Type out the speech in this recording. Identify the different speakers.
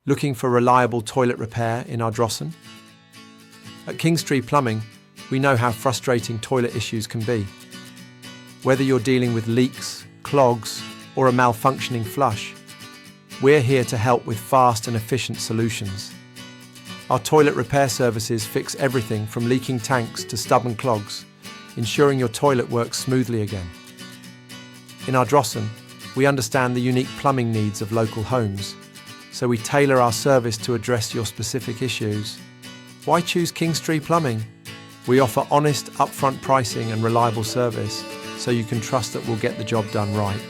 Speaker 1: Looking for reliable toilet repair in Ardrossan? At Kingstree Plumbing, we know how frustrating toilet issues can be. Whether you're dealing with leaks, clogs, or a malfunctioning flush, we're here to help with fast and efficient solutions. Our toilet repair services fix everything from leaking tanks to stubborn clogs, ensuring your toilet works smoothly again. In Ardrossan, we understand the unique plumbing needs of local homes, so we tailor our service to address your specific issues. Why choose Kingstree Plumbing? We offer honest, upfront pricing and reliable service, so you can trust that we'll get the job done right.